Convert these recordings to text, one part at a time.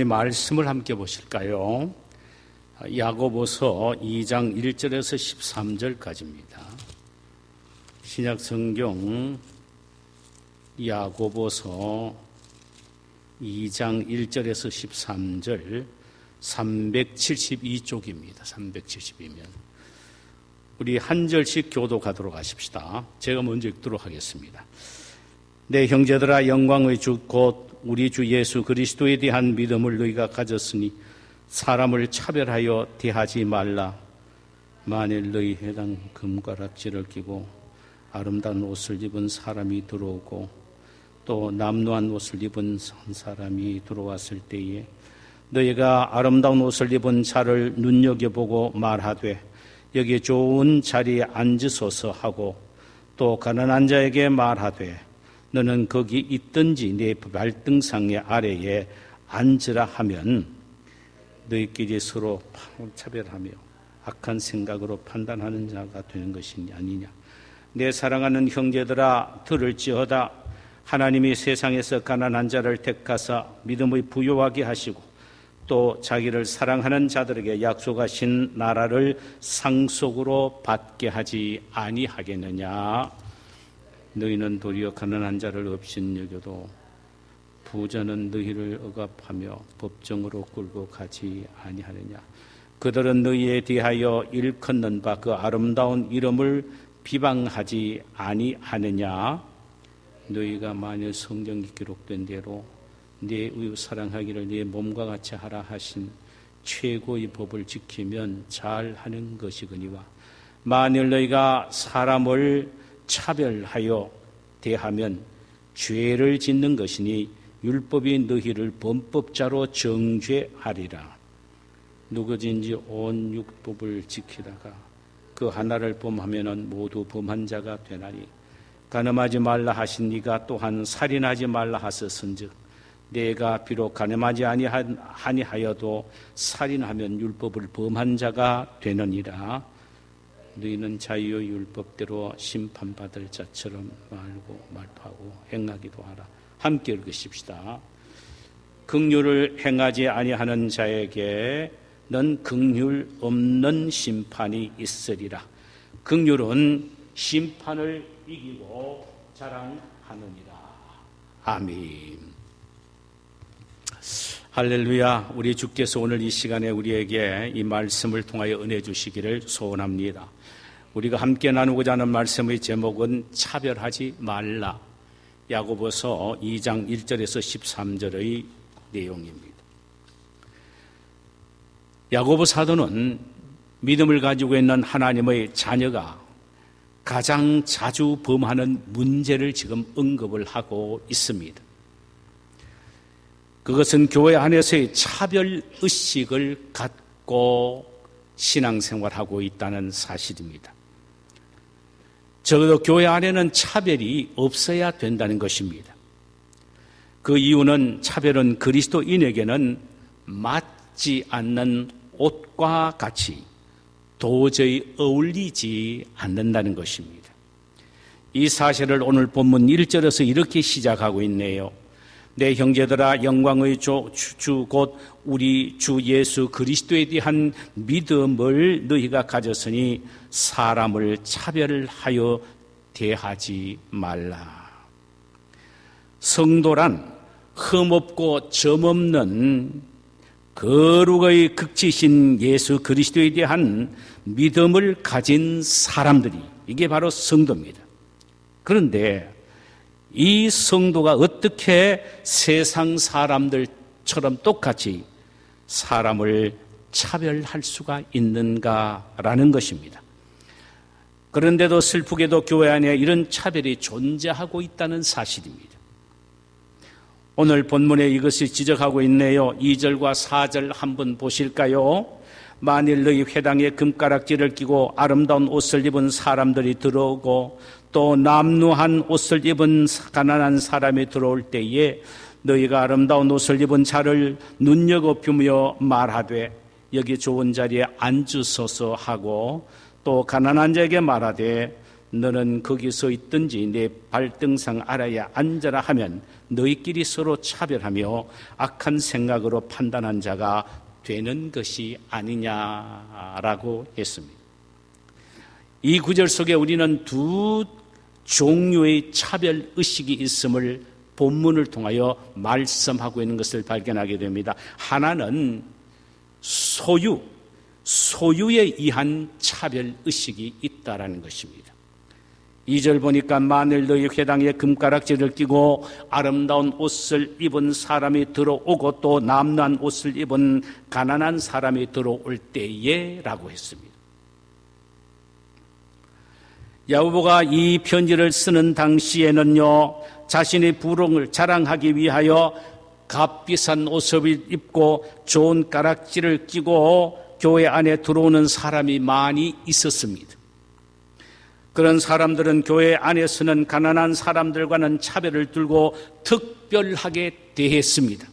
말씀을 함께 보실까요? 야고보서 2장 1절에서 13절까지입니다. 신약 성경 야고보서 2장 1절에서 13절 372쪽입니다. 372면 우리 한 절씩 교독하도록 하십시다. 제가 먼저 읽도록 하겠습니다. 내 형제들아, 영광의 주 곧 우리 주 예수 그리스도에 대한 믿음을 너희가 가졌으니 사람을 차별하여 대하지 말라. 만일 너희 회당 금가락지를 끼고 아름다운 옷을 입은 사람이 들어오고 또 남루한 옷을 입은 한 사람이 들어왔을 때에 너희가 아름다운 옷을 입은 자를 눈여겨보고 말하되 여기 좋은 자리에 앉으소서 하고 또 가난한 자에게 말하되 너는 거기 있든지 내 발등상의 아래에 앉으라 하면 너희끼리 서로 차별하며 악한 생각으로 판단하는 자가 되는 것이 아니냐. 내 사랑하는 형제들아, 들을지어다. 하나님이 세상에서 가난한 자를 택하사 믿음의 부요하게 하시고 또 자기를 사랑하는 자들에게 약속하신 나라를 상속으로 받게 하지 아니하겠느냐. 너희는 도리어 가난한 자를 업신여겨도 부자는 너희를 억압하며 법정으로 끌고 가지 아니하느냐. 그들은 너희에 대하여 일컫는 바 그 아름다운 이름을 비방하지 아니하느냐. 너희가 만일 성경에 기록된 대로 내 이웃 사랑하기를 내 몸과 같이 하라 하신 최고의 법을 지키면 잘하는 것이거니와 만일 너희가 사람을 차별하여 대하면 죄를 짓는 것이니 율법이 너희를 범법자로 정죄하리라. 누구든지 온 율법을 지키다가 그 하나를 범하면 모두 범한 자가 되나니 간음하지 말라 하신 네가 또한 살인하지 말라 하셨은즉 내가 비록 간음하지 아니하여도 살인하면 율법을 범한 자가 되느니라. 너희는 자유의 율법대로 심판받을 자처럼 말하고 행하기도 하라. 함께 읽으십시다. 긍휼을 행하지 아니하는 자에게는 긍휼 없는 심판이 있으리라. 긍휼은 심판을 이기고 자랑하느니라. 아멘. 할렐루야. 우리 주께서 오늘 이 시간에 우리에게 이 말씀을 통하여 은혜 주시기를 소원합니다. 우리가 함께 나누고자 하는 말씀의 제목은 차별하지 말라. 야고보서 2장 1절에서 13절의 내용입니다. 야고보 사도는 믿음을 가지고 있는 하나님의 자녀가 가장 자주 범하는 문제를 지금 언급을 하고 있습니다. 그것은 교회 안에서의 차별의식을 갖고 신앙생활하고 있다는 사실입니다. 적어도 교회 안에는 차별이 없어야 된다는 것입니다. 그 이유는 차별은 그리스도인에게는 맞지 않는 옷과 같이 도저히 어울리지 않는다는 것입니다. 이 사실을 오늘 본문 1절에서 이렇게 시작하고 있네요. 내 형제들아, 영광의 주 곧 우리 주 예수 그리스도에 대한 믿음을 너희가 가졌으니 사람을 차별하여 대하지 말라. 성도란 흠없고 점없는 거룩의 극치신 예수 그리스도에 대한 믿음을 가진 사람들이, 이게 바로 성도입니다. 그런데 이 성도가 어떻게 세상 사람들처럼 똑같이 사람을 차별할 수가 있는가라는 것입니다. 그런데도 슬프게도 교회 안에 이런 차별이 존재하고 있다는 사실입니다. 오늘 본문에 이것이 지적하고 있네요. 2절과 4절 한번 보실까요? 만일 너희 회당에 금가락지를 끼고 아름다운 옷을 입은 사람들이 들어오고 또 남루한 옷을 입은 가난한 사람이 들어올 때에 너희가 아름다운 옷을 입은 자를 눈여겨보며 말하되 여기 좋은 자리에 앉으소서 하고 또 가난한 자에게 말하되 너는 거기서 있든지 내 발등상 아래에 앉아라 하면 너희끼리 서로 차별하며 악한 생각으로 판단한 자가 되는 것이 아니냐라고 했습니다. 이 구절 속에 우리는 두 종류의 차별의식이 있음을 본문을 통하여 말씀하고 있는 것을 발견하게 됩니다. 하나는 소유에 의한 차별의식이 있다라는 것입니다. 2절 보니까 만일 너희 회당에 금가락지를 끼고 아름다운 옷을 입은 사람이 들어오고 또 남루한 옷을 입은 가난한 사람이 들어올 때에 라고 했습니다. 야고보가 이 편지를 쓰는 당시에는요, 자신의 부름을 자랑하기 위하여 값비싼 옷을 입고 좋은 가락지를 끼고 교회 안에 들어오는 사람이 많이 있었습니다. 그런 사람들은 교회 안에서는 가난한 사람들과는 차별을 두고 특별하게 대했습니다.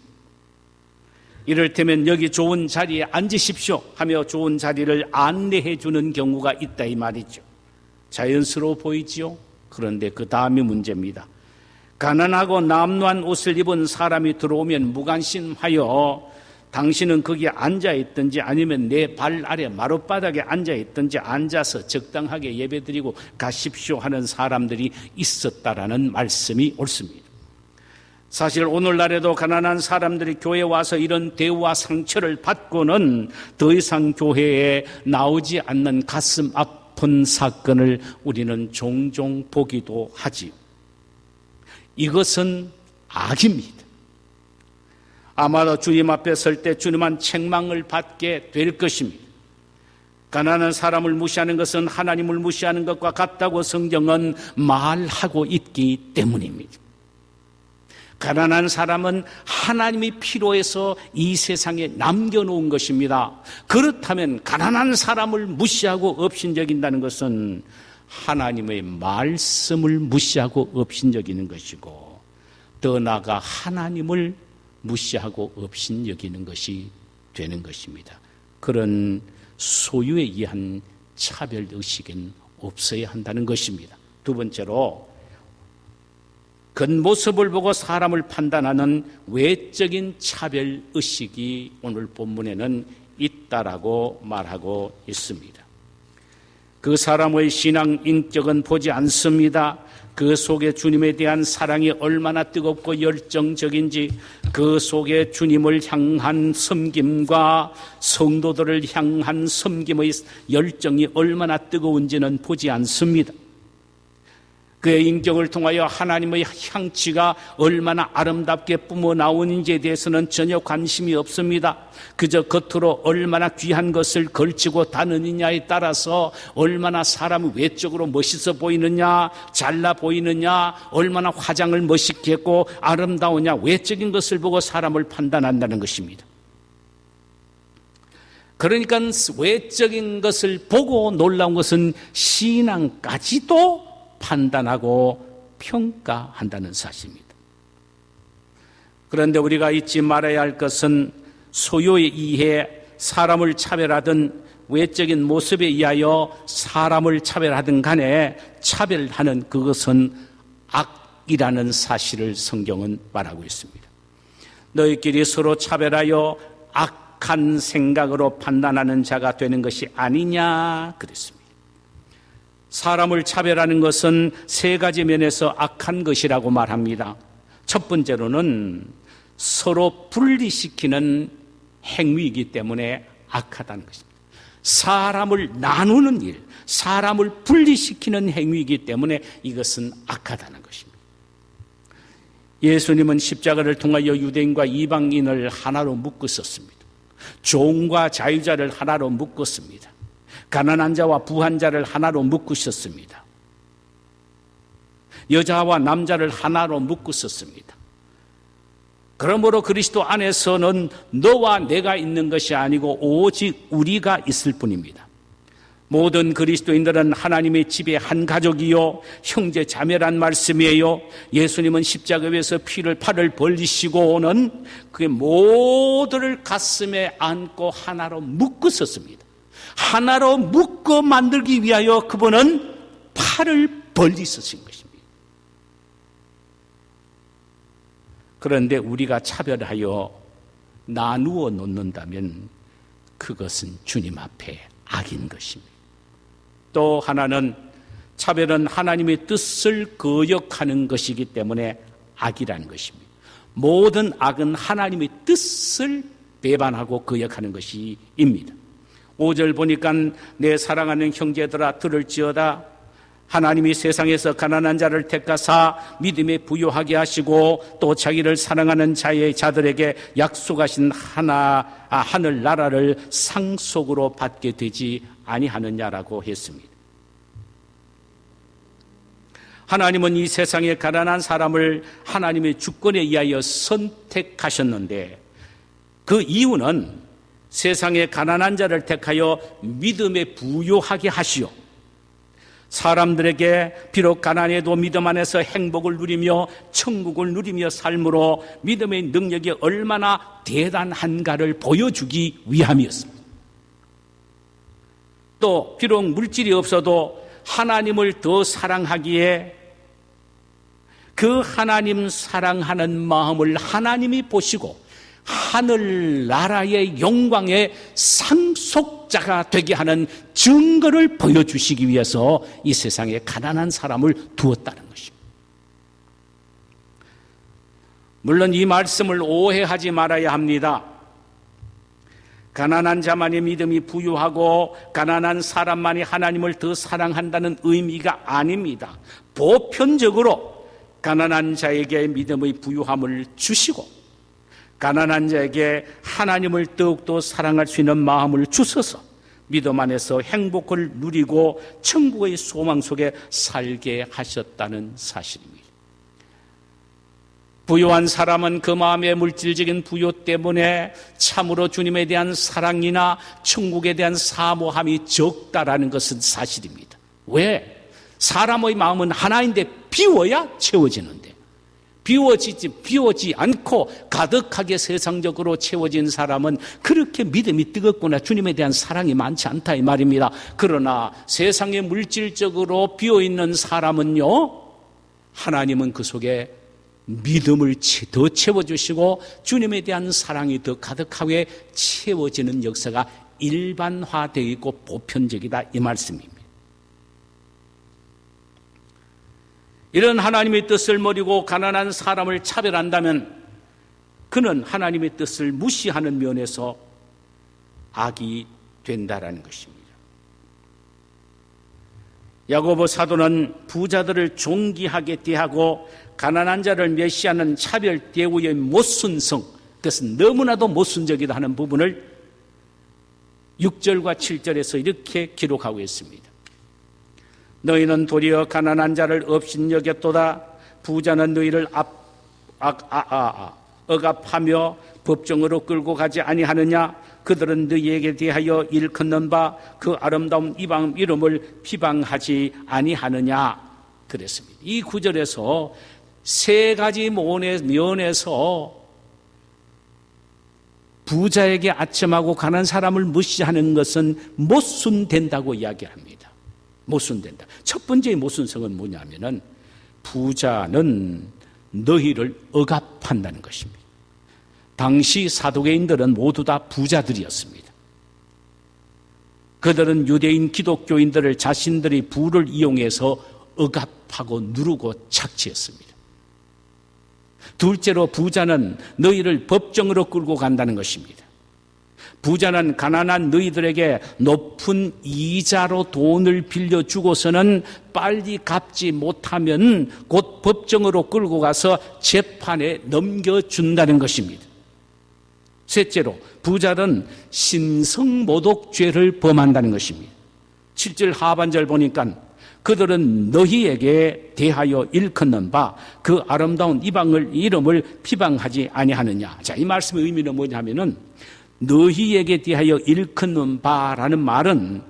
이를테면 여기 좋은 자리에 앉으십시오 하며 좋은 자리를 안내해 주는 경우가 있다 이 말이죠. 자연스러워 보이지요? 그런데 그 다음이 문제입니다. 가난하고 남루한 옷을 입은 사람이 들어오면 무관심하여 당신은 거기에 앉아있든지 아니면 내 발 아래 마룻바닥에 앉아있든지 앉아서 적당하게 예배드리고 가십시오 하는 사람들이 있었다라는 말씀이 옳습니다. 사실 오늘날에도 가난한 사람들이 교회에 와서 이런 대우와 상처를 받고는 더 이상 교회에 나오지 않는 가슴 아픈 사건을 우리는 종종 보기도 하지요. 이것은 악입니다. 아마도 주님 앞에 설 때 주님한 책망을 받게 될 것입니다. 가난한 사람을 무시하는 것은 하나님을 무시하는 것과 같다고 성경은 말하고 있기 때문입니다. 가난한 사람은 하나님이 필요해서 이 세상에 남겨놓은 것입니다. 그렇다면 가난한 사람을 무시하고 업신여긴다는 것은 하나님의 말씀을 무시하고 업신여기는 것이고 더 나아가 하나님을 무시하고 업신여기는 것이 되는 것입니다. 그런 소유에 의한 차별의식은 없어야 한다는 것입니다. 두 번째로 겉모습을 보고 사람을 판단하는 외적인 차별의식이 오늘 본문에는 있다라고 말하고 있습니다. 그 사람의 신앙 인격은 보지 않습니다. 그 속에 주님에 대한 사랑이 얼마나 뜨겁고 열정적인지, 그 속에 주님을 향한 섬김과 성도들을 향한 섬김의 열정이 얼마나 뜨거운지는 보지 않습니다. 그의 인격을 통하여 하나님의 향취가 얼마나 아름답게 뿜어나오는지에 대해서는 전혀 관심이 없습니다. 그저 겉으로 얼마나 귀한 것을 걸치고 다니느냐에 따라서 얼마나 사람이 외적으로 멋있어 보이느냐, 잘나 보이느냐, 얼마나 화장을 멋있게 했고 아름다우냐, 외적인 것을 보고 사람을 판단한다는 것입니다. 그러니까 외적인 것을 보고 놀라운 것은 신앙까지도 판단하고 평가한다는 사실입니다. 그런데 우리가 잊지 말아야 할 것은 소유에 의해 사람을 차별하든 외적인 모습에 의하여 사람을 차별하든 간에 차별하는 그것은 악이라는 사실을 성경은 말하고 있습니다. 너희끼리 서로 차별하여 악한 생각으로 판단하는 자가 되는 것이 아니냐 그랬습니다. 사람을 차별하는 것은 세 가지 면에서 악한 것이라고 말합니다. 첫 번째로는 서로 분리시키는 행위이기 때문에 악하다는 것입니다. 사람을 나누는 일, 사람을 분리시키는 행위이기 때문에 이것은 악하다는 것입니다. 예수님은 십자가를 통하여 유대인과 이방인을 하나로 묶으셨습니다. 종과 자유자를 하나로 묶었습니다. 가난한 자와 부한 자를 하나로 묶으셨습니다. 여자와 남자를 하나로 묶으셨습니다. 그러므로 그리스도 안에서는 너와 내가 있는 것이 아니고 오직 우리가 있을 뿐입니다. 모든 그리스도인들은 하나님의 집의 한 가족이요 형제 자매란 말씀이에요. 예수님은 십자가 위에서 팔을 벌리시고는 그 모두를 가슴에 안고 하나로 묶으셨습니다. 하나로 묶어 만들기 위하여 그분은 팔을 벌리 쓰신 것입니다. 그런데 우리가 차별하여 나누어 놓는다면 그것은 주님 앞에 악인 것입니다. 또 하나는 차별은 하나님의 뜻을 거역하는 것이기 때문에 악이라는 것입니다. 모든 악은 하나님의 뜻을 배반하고 거역하는 것입니다. 5절 보니까 내 사랑하는 형제들아 들을지어다. 하나님이 세상에서 가난한 자를 택하사 믿음에 부요하게 하시고 또 자기를 사랑하는 자들에게 약속하신 하늘 나라를 상속으로 받게 되지 아니하느냐라고 했습니다. 하나님은 이 세상에 가난한 사람을 하나님의 주권에 의하여 선택하셨는데 그 이유는 세상에 가난한 자를 택하여 믿음에 부요하게 하시오. 사람들에게 비록 가난해도 믿음 안에서 행복을 누리며 천국을 누리며 삶으로 믿음의 능력이 얼마나 대단한가를 보여주기 위함이었습니다. 또 비록 물질이 없어도 하나님을 더 사랑하기에 그 하나님 사랑하는 마음을 하나님이 보시고 하늘나라의 영광의 상속자가 되게 하는 증거를 보여주시기 위해서 이 세상에 가난한 사람을 두었다는 것입니다. 물론 이 말씀을 오해하지 말아야 합니다. 가난한 자만이 믿음이 부유하고 가난한 사람만이 하나님을 더 사랑한다는 의미가 아닙니다. 보편적으로 가난한 자에게 믿음의 부유함을 주시고 가난한 자에게 하나님을 더욱더 사랑할 수 있는 마음을 주셔서 믿음 안에서 행복을 누리고 천국의 소망 속에 살게 하셨다는 사실입니다. 부유한 사람은 그 마음의 물질적인 부유 때문에 참으로 주님에 대한 사랑이나 천국에 대한 사모함이 적다라는 것은 사실입니다. 왜? 사람의 마음은 하나인데 비워야 채워지는데 비워지 않고 가득하게 세상적으로 채워진 사람은 그렇게 믿음이 뜨겁거나 주님에 대한 사랑이 많지 않다 이 말입니다. 그러나 세상에 물질적으로 비어있는 사람은요, 하나님은 그 속에 믿음을 더 채워주시고 주님에 대한 사랑이 더 가득하게 채워지는 역사가 일반화되어 있고 보편적이다 이 말씀입니다. 이런 하나님의 뜻을 모르고 가난한 사람을 차별한다면 그는 하나님의 뜻을 무시하는 면에서 악이 된다라는 것입니다. 야고보 사도는 부자들을 존귀하게 대하고 가난한 자를 멸시하는 차별 대우의 모순성, 그것은 너무나도 모순적이다 하는 부분을 6절과 7절에서 이렇게 기록하고 있습니다. 너희는 도리어 가난한 자를 업신여겼도다. 부자는 너희를 억압하며 법정으로 끌고 가지 아니하느냐. 그들은 너희에게 대하여 일컫는 바 그 아름다운 이방 이름을 비방하지 아니하느냐 그랬습니다. 이 구절에서 세 가지 면에서 부자에게 아첨하고 가난한 사람을 무시하는 것은 모순된다고 이야기합니다. 모순된다. 첫 번째의 모순성은 뭐냐면은 부자는 너희를 억압한다는 것입니다. 당시 사두개인들은 모두 다 부자들이었습니다. 그들은 유대인 기독교인들을 자신들의 부를 이용해서 억압하고 누르고 착취했습니다. 둘째로 부자는 너희를 법정으로 끌고 간다는 것입니다. 부자는 가난한 너희들에게 높은 이자로 돈을 빌려주고서는 빨리 갚지 못하면 곧 법정으로 끌고 가서 재판에 넘겨준다는 것입니다. 셋째로 부자는 신성모독죄를 범한다는 것입니다. 7절 하반절 보니까 그들은 너희에게 대하여 일컫는 바 그 아름다운 이름을 비방하지 아니하느냐. 자, 이 말씀의 의미는 뭐냐면은 너희에게 대하여 일컫는 바라는 말은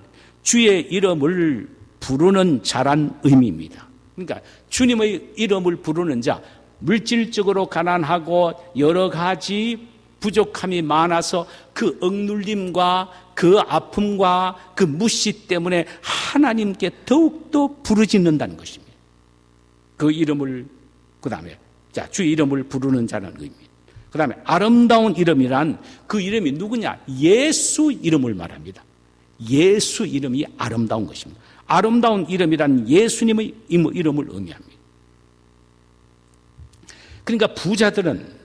주의 이름을 부르는 자란 의미입니다. 그러니까 주님의 이름을 부르는 자, 물질적으로 가난하고 여러 가지 부족함이 많아서 그 억눌림과 그 아픔과 그 무시 때문에 하나님께 더욱더 부르짖는다는 것입니다. 그 이름을, 그 다음에 주 이름을 부르는 자는 의미입니다. 그 다음에 아름다운 이름이란 그 이름이 누구냐? 예수 이름을 말합니다. 예수 이름이 아름다운 것입니다. 아름다운 이름이란 예수님의 이름을 의미합니다. 그러니까 부자들은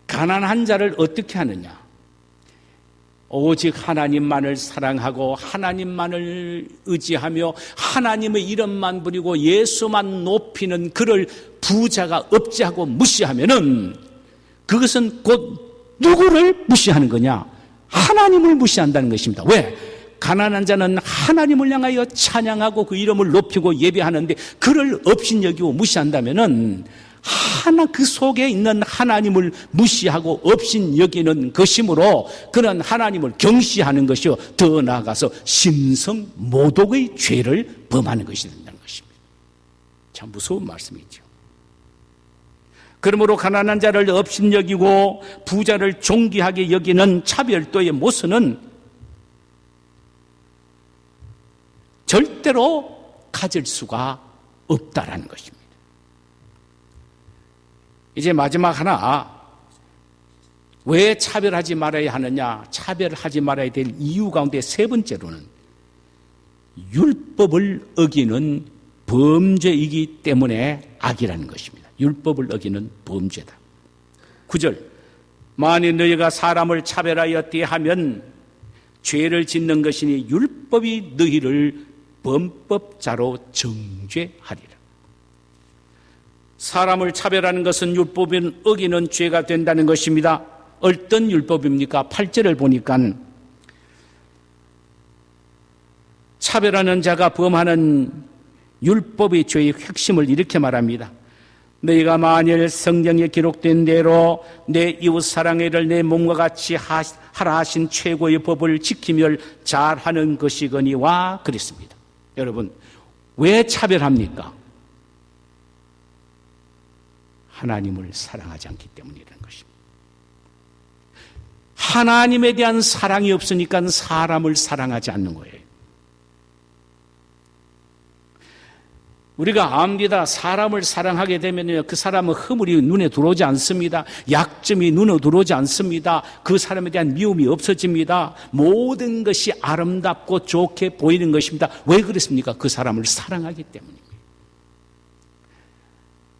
가난한 자를 어떻게 하느냐? 오직 하나님만을 사랑하고 하나님만을 의지하며 하나님의 이름만 부리고 예수만 높이는 그를 부자가 억제하고 무시하면은 그것은 곧 누구를 무시하는 거냐? 하나님을 무시한다는 것입니다. 왜? 가난한 자는 하나님을 향하여 찬양하고 그 이름을 높이고 예배하는데 그를 업신여기고 무시한다면은 그 속에 있는 하나님을 무시하고 업신여기는 것이므로 그는 하나님을 경시하는 것이요 더 나아가서 신성모독의 죄를 범하는 것이 된다는 것입니다. 참 무서운 말씀이죠. 그러므로 가난한 자를 업신여기고 부자를 존귀하게 여기는 차별도의 모순은 절대로 가질 수가 없다라는 것입니다. 이제 마지막 하나, 왜 차별하지 말아야 하느냐? 차별하지 말아야 될 이유 가운데 세 번째로는 율법을 어기는 범죄이기 때문에 악이라는 것입니다. 율법을 어기는 범죄다. 9절, 만일 너희가 사람을 차별하여 대하면 죄를 짓는 것이니 율법이 너희를 범법자로 정죄하리라. 사람을 차별하는 것은 율법을 어기는 죄가 된다는 것입니다. 어떤 율법입니까? 8절을 보니까 차별하는 자가 범하는 율법의 죄의 핵심을 이렇게 말합니다. 너희가 만일 성경에 기록된 대로 내 이웃 사랑해를 내 몸과 같이 하라 하신 최고의 법을 지키며 잘하는 것이거니와 그랬습니다. 여러분, 왜 차별합니까? 하나님을 사랑하지 않기 때문이라는 것입니다. 하나님에 대한 사랑이 없으니까 사람을 사랑하지 않는 거예요. 우리가 압니다. 사람을 사랑하게 되면 그 사람은 허물이 눈에 들어오지 않습니다. 약점이 눈에 들어오지 않습니다. 그 사람에 대한 미움이 없어집니다. 모든 것이 아름답고 좋게 보이는 것입니다. 왜 그렇습니까? 그 사람을 사랑하기 때문입니다.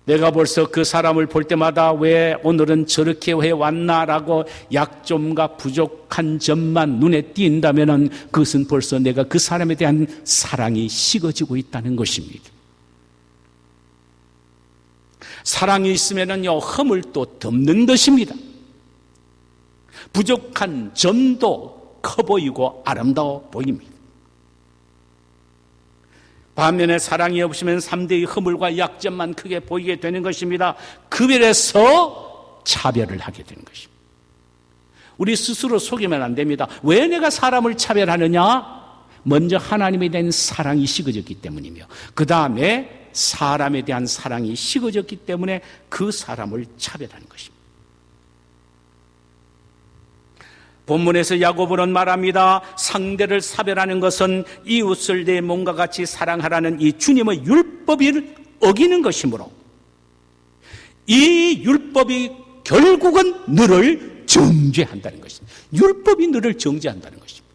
내가 벌써 그 사람을 볼 때마다 왜 오늘은 저렇게 해왔나라고 약점과 부족한 점만 눈에 띈다면 그것은 벌써 내가 그 사람에 대한 사랑이 식어지고 있다는 것입니다. 사랑이 있으면요 허물도 덮는 것입니다. 부족한 점도 커 보이고 아름다워 보입니다. 반면에 사랑이 없으면 3대의 허물과 약점만 크게 보이게 되는 것입니다. 그 면에서 차별을 하게 되는 것입니다. 우리 스스로 속이면 안 됩니다. 왜 내가 사람을 차별하느냐? 먼저 하나님에 대한 사랑이 식어졌기 때문이며 그 다음에 사람에 대한 사랑이 식어졌기 때문에 그 사람을 차별하는 것입니다. 본문에서 야고보는 말합니다. 상대를 사별하는 것은 이웃을 내 몸과 같이 사랑하라는 이 주님의 율법을 어기는 것이므로 이 율법이 결국은 너를 정죄한다는 것입니다. 율법이 너를 정죄한다는 것입니다.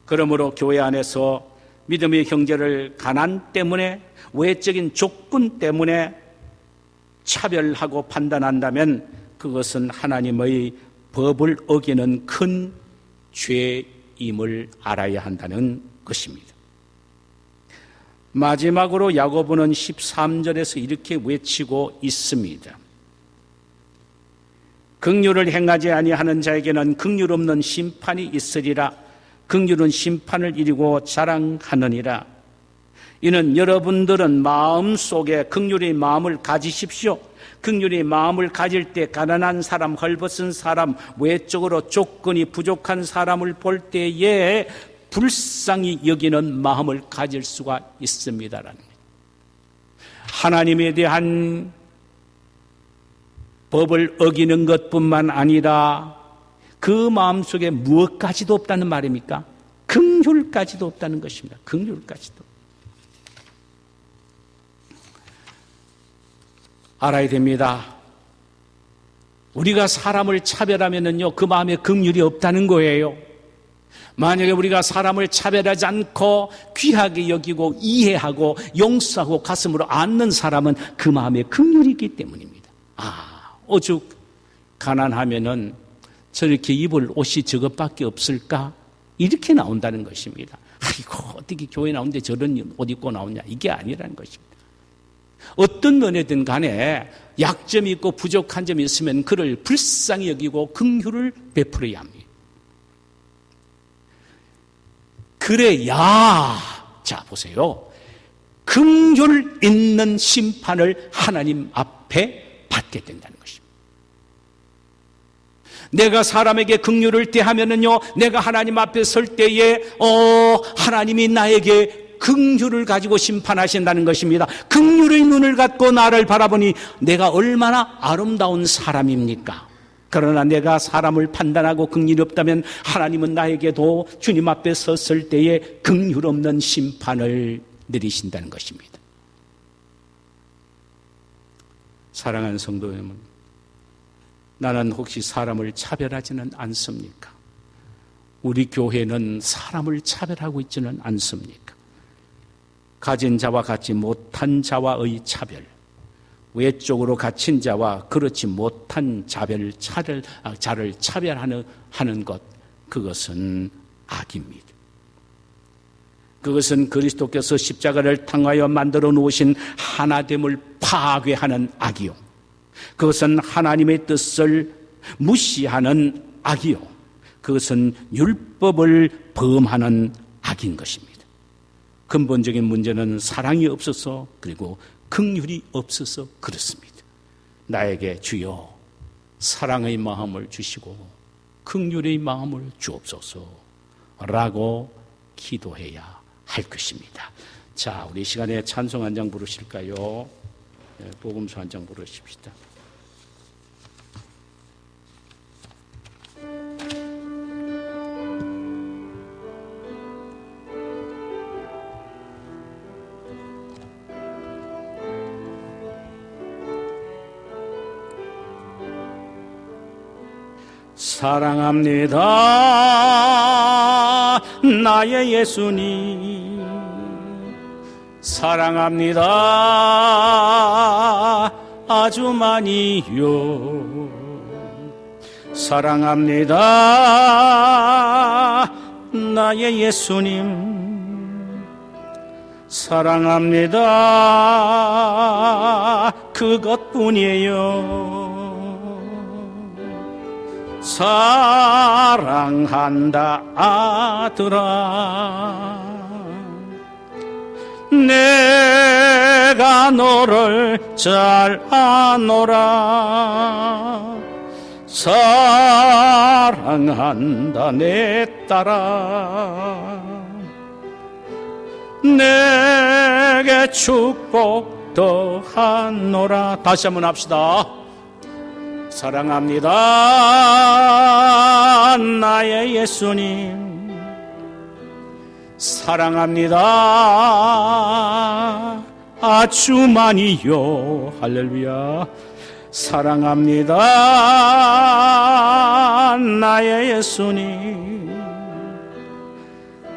그러므로 교회 안에서 믿음의 형제를 가난 때문에 외적인 조건 때문에 차별하고 판단한다면 그것은 하나님의 법을 어기는 큰 죄임을 알아야 한다는 것입니다. 마지막으로 야고보는 13절에서 이렇게 외치고 있습니다. 긍휼을 행하지 아니하는 자에게는 긍휼 없는 심판이 있으리라. 긍휼은 심판을 이루고 자랑하느니라. 이는 여러분들은 마음속에 긍휼의 마음을 가지십시오. 긍휼의 마음을 가질 때 가난한 사람, 헐벗은 사람, 외적으로 조건이 부족한 사람을 볼 때에 불쌍히 여기는 마음을 가질 수가 있습니다라는 거예요. 하나님에 대한 법을 어기는 것뿐만 아니라 그 마음속에 무엇까지도 없다는 말입니까? 긍휼까지도 없다는 것입니다. 긍휼까지도. 알아야 됩니다. 우리가 사람을 차별하면은요, 그 마음에 긍휼이 없다는 거예요. 만약에 우리가 사람을 차별하지 않고 귀하게 여기고 이해하고 용서하고 가슴으로 안는 사람은 그 마음에 긍휼이 있기 때문입니다. 오죽 가난하면은 저렇게 입을 옷이 저것밖에 없을까? 이렇게 나온다는 것입니다. 아이고, 어떻게 교회 나오는데 저런 옷 입고 나오냐? 이게 아니라는 것입니다. 어떤 은혜든 간에 약점이 있고 부족한 점이 있으면 그를 불쌍히 여기고 긍휼을 베풀어야 합니다. 그래야, 자 보세요, 긍휼 있는 심판을 하나님 앞에 받게 된다는 것입니다. 내가 사람에게 긍휼을 대하면은요, 내가 하나님 앞에 설 때에 하나님이 나에게 긍휼을 가지고 심판하신다는 것입니다. 긍휼의 눈을 갖고 나를 바라보니 내가 얼마나 아름다운 사람입니까? 그러나 내가 사람을 판단하고 긍휼이 없다면 하나님은 나에게도 주님 앞에 섰을 때에 긍휼 없는 심판을 내리신다는 것입니다. 사랑하는 성도 여러분, 나는 혹시 사람을 차별하지는 않습니까? 우리 교회는 사람을 차별하고 있지는 않습니까? 가진 자와 갖지 못한 자와의 차별, 외적으로 갖춘 자와 그렇지 못한 자를 차별하는 것, 그것은 악입니다. 그것은 그리스도께서 십자가를 통하여 만들어 놓으신 하나됨을 파괴하는 악이요, 그것은 하나님의 뜻을 무시하는 악이요, 그것은 율법을 범하는 악인 것입니다. 근본적인 문제는 사랑이 없어서, 그리고 긍휼이 없어서 그렇습니다. 나에게 주여 사랑의 마음을 주시고 긍휼의 마음을 주옵소서 라고 기도해야 할 것입니다. 자, 우리 시간에 찬송 한 장 부르실까요? 복음서 한 장 부르십시다. 사랑합니다, 나의 예수님. 사랑합니다, 아주 많이요. 사랑합니다, 나의 예수님. 사랑합니다, 그것뿐이에요. 사랑한다 아들아, 내가 너를 잘 아노라. 사랑한다 내 딸아, 내게 축복 더하노라. 다시 한번 합시다. 사랑합니다, 나의 예수님. 사랑합니다, 아주 많이요. 할렐루야. 사랑합니다, 나의 예수님.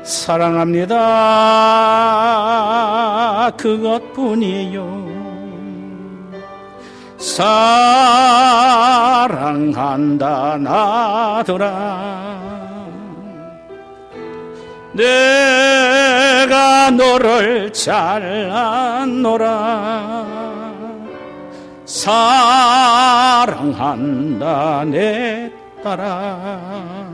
사랑합니다, 그것뿐이에요. 사랑한다 나더라, 내가 너를 잘 아노라. 사랑한다 내 딸아,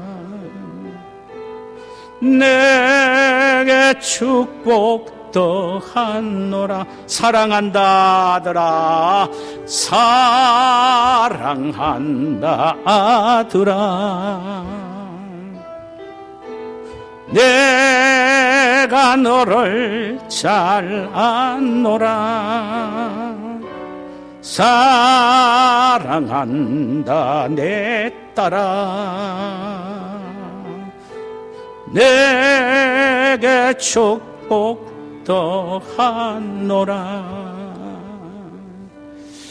내게 축복 더하노라. 사랑한다 아들아, 사랑한다 아들아, 내가 너를 잘 안노라. 사랑한다 내 딸아. 내게 축복 더하노라.